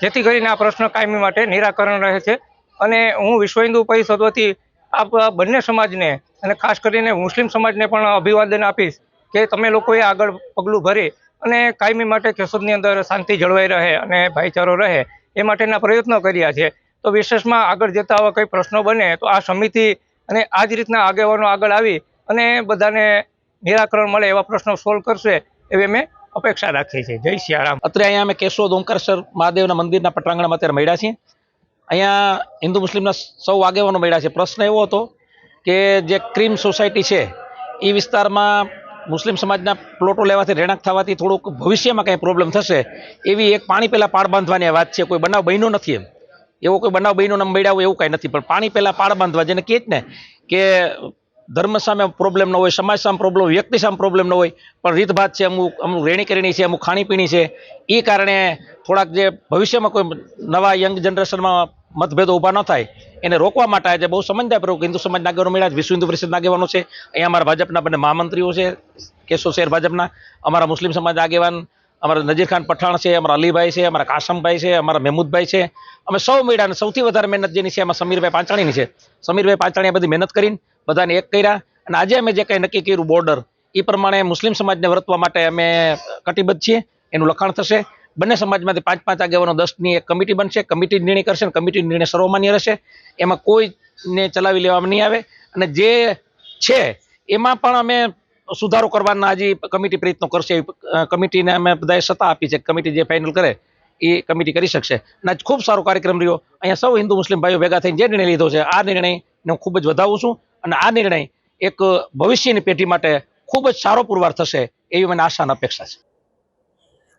Speaker 14: જેથી કરીને આ પ્રશ્ન કાયમી માટે નિરાકરણ રહે છે. અને હું વિશ્વ હિન્દુ પરિષદ વતી આ બંને સમાજને અને ખાસ કરીને મુસ્લિમ સમાજને પણ અભિવાદન આપીશ કે તમે લોકોએ આગળ પગલું ભરી અને કાયમી માટે કેશોદની અંદર શાંતિ જળવાઈ રહે અને ભાઈચારો રહે એ માટેના પ્રયત્નો કર્યા છે. તો વિશેષમાં આગળ જતા આવા કંઈ પ્રશ્નો બને તો આ સમિતિ અને આ જ રીતના આગેવાનો આગળ આવી અને બધાને નિરાકરણ મળે એવા પ્રશ્નો સોલ્વ કરશે એવી અમે અપેક્ષા રાખીએ છીએ. જય સિયારામ.
Speaker 15: અત્યારે અહીંયા અમે કેશોદ ઓમકારેશ્વર મહાદેવના મંદિરના પટાંગણમાં અત્યારે મળ્યા છીએ. અહીંયા હિન્દુ મુસ્લિમના સૌ આગેવાનો મળ્યા છે. પ્રશ્ન એવો હતો કે જે ક્રીમ સોસાયટી છે એ વિસ્તારમાં મુસ્લિમ સમાજના પ્લોટો લેવાથી રહેણાંક થવાથી થોડુંક ભવિષ્યમાં કંઈ પ્રોબ્લેમ થશે એવી એક પાણી પહેલાં પાળ બાંધવાની વાત છે. કોઈ બનાવ બન્યો નથી, એવો કોઈ બનાવ બન્યો ને મળ્યા હોય એવું કાંઈ નથી, પણ પાણી પહેલાં પાળ બાંધવા, જેને કહે ને કે ધર્મ સામે પ્રોબ્લેમ ન હોય, સમાજ સામે પ્રોબ્લેમ, વ્યક્તિ સામે પ્રોબ્લેમ ન હોય, પણ રીતભાત છે, અમુક રહેણી કરેણી છે, અમુક ખાણીપીણી છે, એ કારણે થોડાક જે ભવિષ્યમાં કોઈ નવા યંગ જનરેશનમાં મતભેદો ઊભા ન થાય એને રોકવા માટે આજે બહુ સમજદારપૂર્વક હિન્દુ સમાજના આગેવાનો મળ્યા, વિશ્વ હિન્દુ પરિષદના આગેવાનો છે, અહીંયા અમારા ભાજપના બંને મહામંત્રીઓ છે, કેશોદ શહેર ભાજપના, અમારા મુસ્લિમ સમાજના આગેવાન અમારા નજીર ખાન પઠાણ છે, અમારા અલીભાઈ છે, અમારા કાસમભાઈ છે, અમારા મહેમૂદભાઈ છે, અમે સૌ મળ્યા અને સૌથી વધારે મહેનત જેની છે એમાં સમીરભાઈ પાંચાણીની છે. સમીરભાઈ પાંચાણીએ બધી મહેનત કરીને બધાને એક કર્યા અને આજે અમે જે કંઈ નક્કી કર્યું બોર્ડર એ પ્રમાણે મુસ્લિમ સમાજને વર્તવા માટે અમે કટિબદ્ધ છીએ. એનું લખાણ થશે. બંને સમાજમાંથી 5-5 આગેવાનો 10ની એક કમિટી બનશે. કમિટી નિર્ણય કરશે અને કમિટી નિર્ણય સર્વમાન્ય રહેશે. એમાં કોઈને ચલાવી લેવામાં નહીં આવે અને જે છે એમાં પણ અમે સુધારો કરવાના હજી કમિટી પ્રયત્નો કરશે. કમિટીને અમે બધાએ સત્તા આપી છે. કમિટી જે ફાઇનલ કરે એ કમિટી કરી શકશે. અને ખૂબ સારો કાર્યક્રમ રહ્યો. અહીંયા સૌ હિન્દુ મુસ્લિમ ભાઈઓ ભેગા થઈને જે નિર્ણય લીધો છે, આ નિર્ણયને હું ખૂબ જ વધાવું છું. અને આ નિર્ણય એક ભવિષ્યની પેઢી માટે ખૂબ જ સારો પુરવાર થશે એવી મને આશા અને અપેક્ષા છે.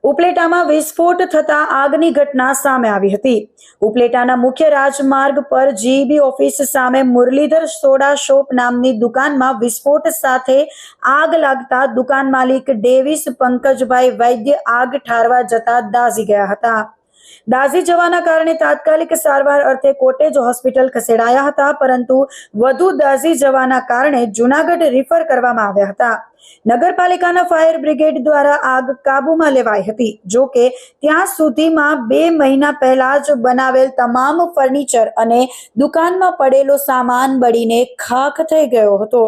Speaker 2: ઉપલેટામાં વિસ્ફોટ થતા આગની ઘટના સામે આવી હતી. ઉપલેટાના મુખ્ય રાજમાર્ગ પર જીઈબી ઓફિસ સામે મુરલીધર સોડા શોપ નામની દુકાનમાં વિસ્ફોટ સાથે આગ લાગતા દુકાન માલિક ડેવિસ પંકજભાઈ વૈદ્ય આગ ઠારવા જતા દાઝી ગયા હતા. દાઝી જવાના કારણે તાત્કાલિક સારવાર અર્થે કોટેજ હોસ્પિટલ ખસેડાયા હતા, પરંતુ વધુ દાઝી જવાના કારણે જૂનાગઢ રિફર કરવામાં આવ્યા હતા. નગરપાલિકાના ફાયર બ્રિગેડ દ્વારા આગ કાબૂમાં લેવાઈ હતી. જો કે ત્યાં સુધીમાં 2 મહિના પહેલા જ બનાવેલ તમામ ફર્નિચર અને દુકાનમાં પડેલો સામાન બળીને ખાખ થઈ ગયો હતો,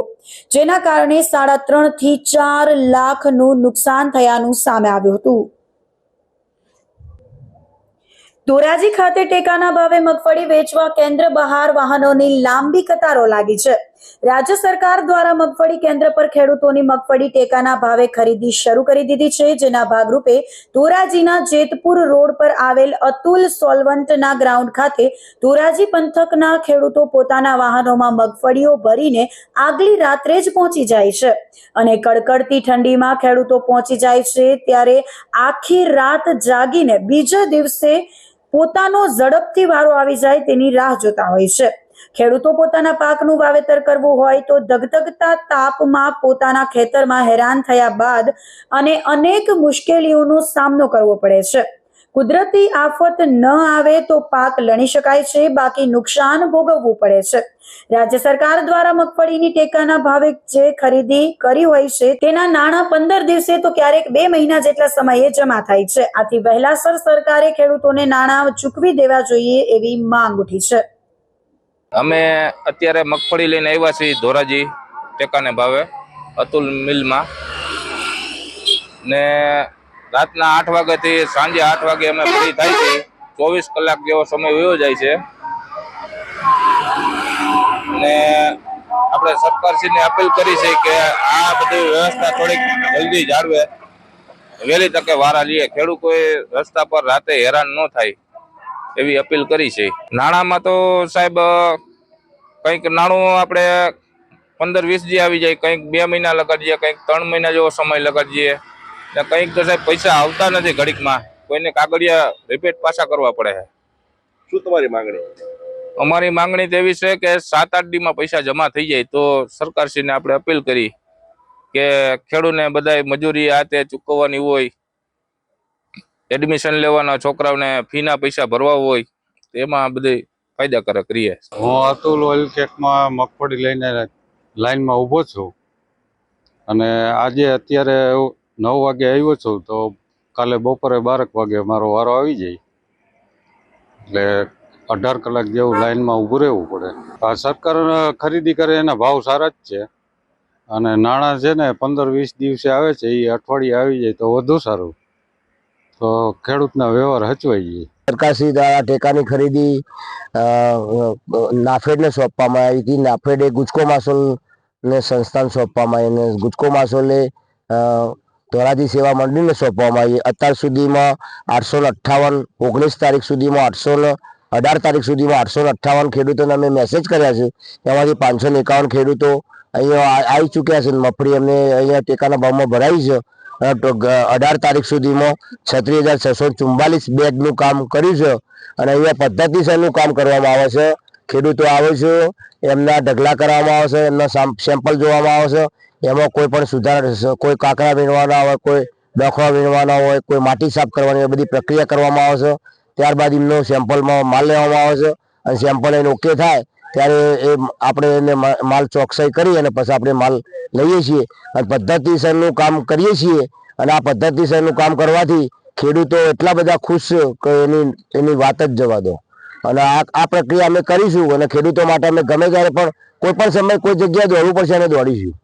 Speaker 2: જેના કારણે 3.5 થી 4 લાખનું નુકસાન થયાનું સામે આવ્યું હતું. ધોરાજી ખાતે ટેકાના ભાવે મગફળી વેચવા કેન્દ્ર બહાર વાહનોની લાંબી કતારો લાગી છે. રાજ્ય સરકાર દ્વારા મગફળી કેન્દ્ર પર ખેડૂતોની મગફળી ટેકાના ભાવે ખરીદી શરૂ કરી દીધી છે, જેના ભાગરૂપે ધોરાજીના જેતપુર રોડ પર આવેલ અતુલ સોલવન્ટના ગ્રાઉન્ડ ખાતે ધોરાજી પંથકના ખેડૂતો પોતાના વાહનોમાં મગફળીઓ ભરીને આગલી રાત્રે જ પહોંચી જાય છે અને કડકડતી ઠંડીમાં ખેડૂતો પહોંચી જાય છે ત્યારે આખી રાત જાગીને બીજા દિવસે પોતાનો ઝડપથી વારો આવી જાય તેની રાહ જોતા હોય છે. ખેડૂતો પોતાના પાકનું વાવેતર કરવું હોય તો ધગધગતા તાપમાં પોતાના ખેતરમાં હેરાન થયા બાદ અને અનેક મુશ્કેલીઓનો સામનો કરવો પડે છે. કુદરતી આફત ન આવે તો પાક લણી શકાય છે, બાકી નુકસાન ભોગવવું પડે છે. રાજ્ય સરકાર દ્વારા મગફળીની ટેકાના ભાવે જે ખરીદી કરી હોય છે તેના નાણાં 15 દિવસે તો ક્યારેક 2 મહિના જેટલા સમયે જમા થાય છે. આથી વહેલાસર સરકારે ખેડૂતોને નાણાં ચૂકવી દેવા જોઈએ એવી માંગ ઉઠી છે.
Speaker 16: અમે અત્યારે મગફળી લઈને આવ્યા છીએ ધોરાજી ટેકાને ભાવે અતુલ મિલમાં, ને રાતના 8 વાગ્યાથી સાંજે 8 વાગે અમે ફ્રી થાય છે. 24 કલાક જેવો સમય વયો જાય છે. ને આપણે સરકારશ્રીને અપીલ કરી છે કે આ બધી વ્યવસ્થા થોડીક જલ્દી જાળવે, વહેલી તકે વારા લઈએ, ખેડૂતોએ રસ્તા પર રાતે હેરાન ન થાય એવી અપીલ કરી છે. નાણાંમાં તો સાહેબ કંઈક નાણું આપણે 15-20 જે આવી જાય, કંઈક 2 મહિના લગાડીએ, કંઈક 3 મહિના જેવો સમય લગાડીએ, ને કંઈક તો સાહેબ પૈસા આવતા નથી ઘડીકમાં, કોઈને કાગળિયા રિપીટ પાછા કરવા પડે છે.
Speaker 17: શું તમારી માંગણી?
Speaker 16: અમારી માંગણી તો એવી છે કે 7-8 દીમાં પૈસા જમા થઈ જાય તો સરકારશ્રીને આપણે અપીલ કરી કે ખેડૂતને બધાય મજૂરી આ તે ચૂકવવાની હોય, એડમિશન લેવાના છોકરાઓને ફીના પૈસા ભરવા હોય, એમાં બધી ફાયદાકારક રહીએ.
Speaker 18: હું અતુલ ઓઇલ કેકમાં મગફળી લઈને લાઈનમાં ઊભો છું અને આજે અત્યારે 9 વાગે આવ્યો છું, તો કાલે બપોરે 12 વાગે મારો વારો આવી જાય, એટલે 18 કલાક જેવું લાઈનમાં ઊભું રહેવું પડે. આ સરકાર ખરીદી કરે એના ભાવ સારા જ છે અને નાણાં છે ને 15-20 દિવસે આવે છે, એ અઠવાડિયે આવી જાય તો વધુ સારું, તો ખેડૂતના વ્યવહાર હચવાઈ જાય.
Speaker 19: સરકારશ્રી દ્વારા ટેકાની ખરીદી નાફેડને સોંપવામાં આવી હતી. નાફેડે ગુજકો માસોલને સંસ્થાને સોંપવામાં આવી અને ગુજકો માસોલે ધોરાજી સેવા મંડળીને સોંપવામાં આવી. અત્યાર સુધીમાં 858, 19 તારીખ સુધીમાં 18 તારીખ સુધીમાં 858 ખેડૂતોને અમે મેસેજ કર્યા છે. એમાંથી 551 ખેડૂતો અહીંયા આવી ચૂક્યા છે. મગફળી અમને અહીંયા ટેકાના ભાવમાં ભરાઈ છે. 18 તારીખ સુધીમાં 36,644 બેગનું કામ કર્યું છે અને અહીંયા પદ્ધતિસરનું કામ કરવામાં આવે છે. ખેડૂતો આવે છે, એમના ઢગલા કરવામાં આવે છે, એમના સેમ્પલ જોવામાં આવે છે. એમાં કોઈ પણ સુધારા, કોઈ કાંકરા વીણવાના હોય, કોઈ ડખવા વીણવાના હોય, કોઈ માટી સાફ કરવાની હોય, બધી પ્રક્રિયા કરવામાં આવે છે. ત્યારબાદ એમનો સેમ્પલમાં માલ લેવામાં આવે છે અને સેમ્પલ એને ઓકે થાય ત્યારે એ આપણે એને માલ ચોકસાઈ કરી અને પછી આપણે માલ લઈએ છીએ અને પદ્ધતિસરનું કામ કરીએ છીએ. અને આ પદ્ધતિસરનું કામ કરવાથી ખેડૂતો એટલા બધા ખુશ છે કે એની વાત જ જવા દો. અને આ પ્રક્રિયા અમે કરીશું અને ખેડૂતો માટે અમે ગમે ત્યારે પણ કોઈ પણ સમય કોઈ જગ્યાએ દોડવું પડશે અને દોડીશું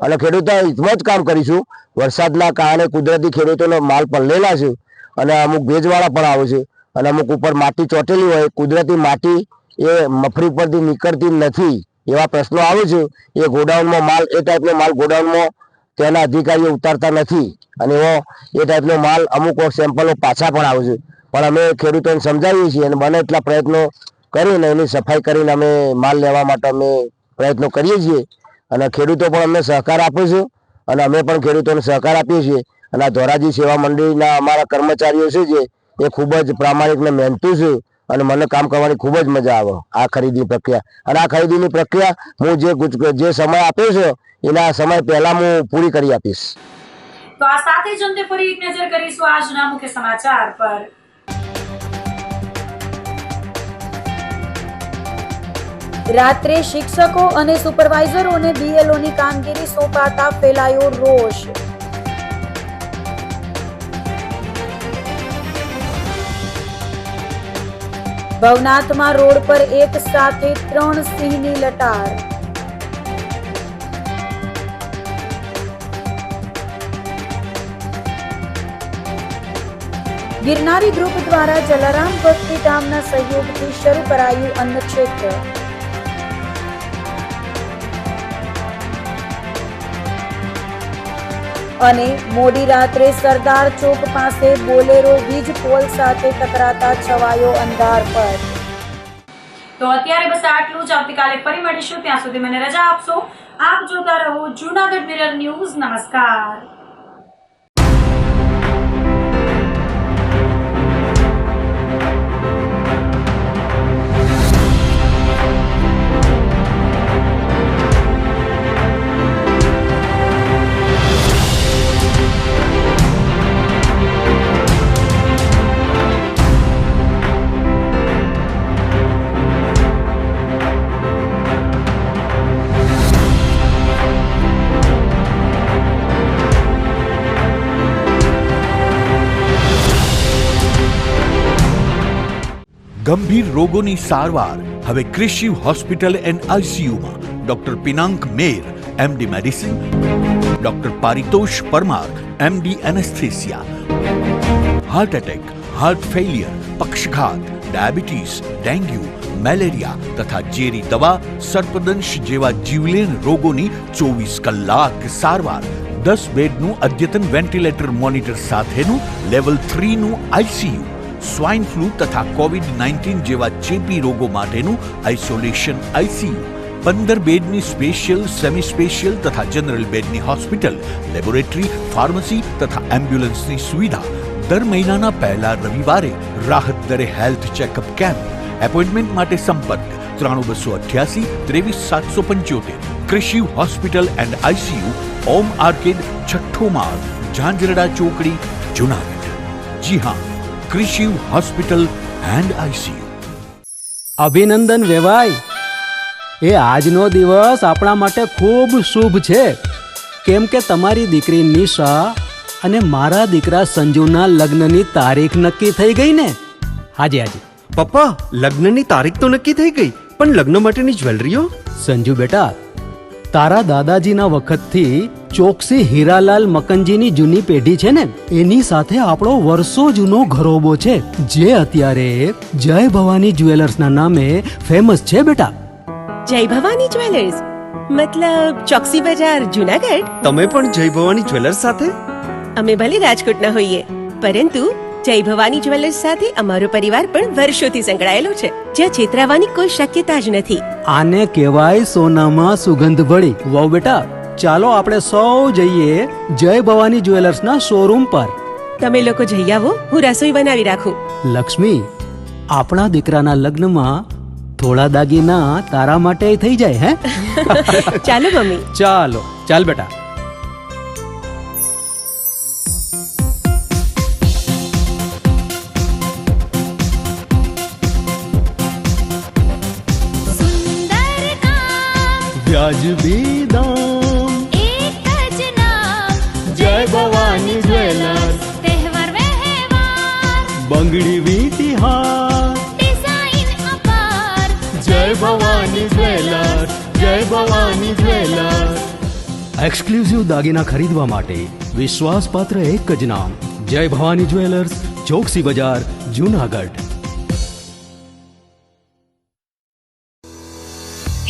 Speaker 19: અને ખેડૂતો હિતમાં જ કામ કરીશું. વરસાદના કારણે કુદરતી ખેડૂતોનો માલ પલળેલા છે અને અમુક ભેજવાળા પણ આવે છે અને અમુક ઉપર માટી ચોટેલી હોય, કુદરતી માટી એ મફરી પરથી નીકળતી નથી એવા પ્રશ્નો આવે છે. એ ગોડાઉનમાં માલ, એ ટાઈપનો માલ ગોડાઉનમાં તો એના અધિકારીઓ ઉતારતા નથી અને એ ટાઈપનો માલ અમુક સેમ્પલો પાછા પણ આવે છે. પણ અમે ખેડૂતોને સમજાવીએ છીએ અને બને એટલા પ્રયત્નો કરીને એની સફાઈ કરીને અમે માલ લેવા માટે અમે પ્રયત્નો કરીએ છીએ અને ખેડૂતો પણ અમને સહકાર આપે છે અને અમે પણ ખેડૂતોને સહકાર આપીએ છીએ. અને આ ધોરાજી સેવા મંડળીના અમારા કર્મચારીઓ છે જે એ ખૂબ જ પ્રામાણિક ને મહેનતુ છે અને મને કામ કરવાની ખૂબ જ મજા આવે આ ખરીદી પ્રક્રિયા. અને આ ખરીદીની પ્રક્રિયા હું જે સમય આપ્યો છે એના સમય પહેલા હું પૂરી કરી આપીશ.
Speaker 7: તો આ સાથે જ અંતે ફરી એક નજર કરીશું આજના મુખ્ય સમાચાર પર.
Speaker 2: રાત્રે શિક્ષકો અને સુપરવાઇઝરોને બીએલઓની કામગીરી સોંપાતા ફેલાયો રોષ. ભવનાથમાં રોડ પર એક સાથે 3 સિંહની લટાર. ગિરનારી ગ્રુપ દ્વારા જલારામ ભક્તિ ધામના સહયોગથી શરૂ કરાયું અન્ન ક્ષેત્ર. અને મોડી રાત્રે સરદાર ચોક પાસે બોલેરો વીજ પોલ સાથે ટકરાતા છવાયો અંધારપટ.
Speaker 7: તો અત્યારે બસ આટલું જ. આવતીકાલે ફરી મળીશું. ત્યાં સુધી મને રજા આપશો. આપ જોતા રહો જૂનાગઢ મિરર ન્યૂઝ. નમસ્કાર.
Speaker 1: ગંભીર રોગોની સારવાર હવે કૃષિ હોસ્પિટલ એન્ડ આઈસીયુમાં doctor Pinank Mer MD medicine, doctor Paritosh Parmar MD anaesthesia, heart attack, heart failure, પક્ષઘાત, ડાયાબિટીસ, ડેન્ગ્યુ, મેલેરિયા તથા ઝેરી દવા, સર્પદંશ જેવા જીવલેણ રોગોની 24 કલાક સારવાર. 10 બેડનું અદ્યતન વેન્ટિલેટર મોનિટર સાથેનું લેવલ 3નું આઈસીયુ, સ્વાઇન ફ્લૂ તથા કોવિડ-19 જેવા ચેપી રોગો માટેનું આઇસોલેશન આઈસીયુ, 15 બેડની સ્પેશિયલ, સેમી સ્પેશિયલ તથા જનરલ બેડની હોસ્પિટલ, લેબોરેટરી, ફાર્મસી તથા એમ્બ્યુલન્સની સુવિધા. દર મહિનાના પહેલા રવિવારે રાહત દરે હેલ્થ ચેકઅપ કેમ્પ. એપોઇન્ટમેન્ટ માટે સંપર્ક 9288 23775. કૃષિ hospital and ICU, Om arcade, છઠ્ઠો માળ, ઝાંઝરડા ચોકડી, જુનાગઢ. જી હા, કૃષિ હોસ્પિટલ એન્ડ આઈસીયુ.
Speaker 3: અભિનંદન વેવાઈ, એ આજનો દિવસ આપણા માટે ખૂબ શુભ છે, કેમ કે તમારી દીકરી નિશા અને મારા દીકરા સંજુના લગ્નની તારીખ નક્કી થઈ ગઈ ને. હાજી હાજી
Speaker 4: પપ્પા, લગ્નની તારીખ તો નક્કી થઈ ગઈ, પણ લગ્ન માટેની જ્વેલરીઓ?
Speaker 3: સંજુ બેટા, તારા દાદાજીના વખતથી ચોકસી હીરાલાલ મકનજીની જૂની પેઢી છે ને, એની સાથે આપણો વર્ષો જૂનો ઘરોબો છે, જે અત્યારે જય ભવાની જ્વેલર્સના નામે ફેમસ છે બેટા.
Speaker 5: જય ભવાની જ્વેલર્સ મતલબ ચોકસી બજાર, જુનાગઢ?
Speaker 4: તમે પણ જય ભવાની જ્વેલર્સ સાથે?
Speaker 5: અમે ભલે રાજકોટના હોઈએ, પરંતુ જય ભવાની જ્વેલર્સ સાથે અમારો પરિવાર પણ વર્ષોથી સંકળાયેલો છે, જ્યાં છેતરાવાની કોઈ શક્યતા જ નથી.
Speaker 3: આને કહેવાય સોનામાં સુગંધ ભળી. વાવ બેટા, ચાલો આપણે સૌ જઈએ જય ભવાની જ્વેલર્સના શોરૂમ પર.
Speaker 5: તમે લોકો જઈ આવો, હું રસોઈ બનાવી રાખું.
Speaker 3: લક્ષ્મી, આપણા દીકરાના લગ્નમાં થોડા દાગીના તારા માટે થઈ જાય હે?
Speaker 5: ચાલો મમ્મી.
Speaker 3: ચાલો ચાલ બેટા. વ્યાજબી દામ,
Speaker 6: એક જ નામ,
Speaker 3: જય ભવાની જ્વેલર્સ.
Speaker 6: તહેવાર વ્યવહાર,
Speaker 3: બંગડી વીટી હાર,
Speaker 6: ડિઝાઇન અપાર,
Speaker 3: જય ભવાની જ્વેલર્સ, જય ભવાની જ્વેલર્સ. એક્સક્લુઝિવ દાગીના ખરીદવા માટે વિશ્વાસપાત્ર એક જ નામ, જય ભવાની જ્વેલર્સ, ચોકસી બજાર, જુનાગઢ.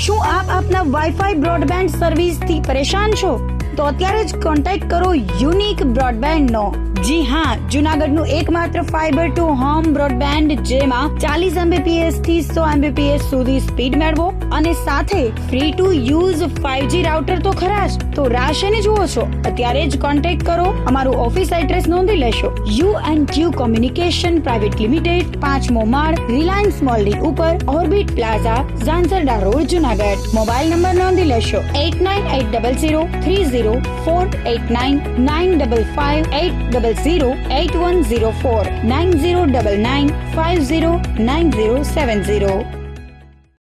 Speaker 2: શું આપ આપના વાઈફાઈ બ્રોડબેન્ડ સર્વિસથી પરેશાન છો? તો અત્યારે જ કોન્ટેક્ટ કરો યુનિક બ્રોડબેન્ડ નો. જી હા, જુનાગઢનું એકમાત્ર ફાઈબર ટુ હોમ બ્રોડબેન્ડ જેમાં 40 Mbps થી 100 Mbps સુધી સ્પીડ મેળવો અને સાથે free to use 5G router તો ખરા જ. તો રાશને જુઓ છો, અત્યારે જ કોન્ટેક્ટ કરો. અમારું ઓફિસ એડ્રેસ નોંધી લેશો. U&Q કોમ્યુનિકેશન પ્રાઇવેટ લિમિટેડ, 5મો માળ, રિલાયન્સ મોલની ઉપર, orbit plaza, Zanzarda road, Junagadh. Mobile number નોંધી લેશો 8980030489 95585008104 9099509070.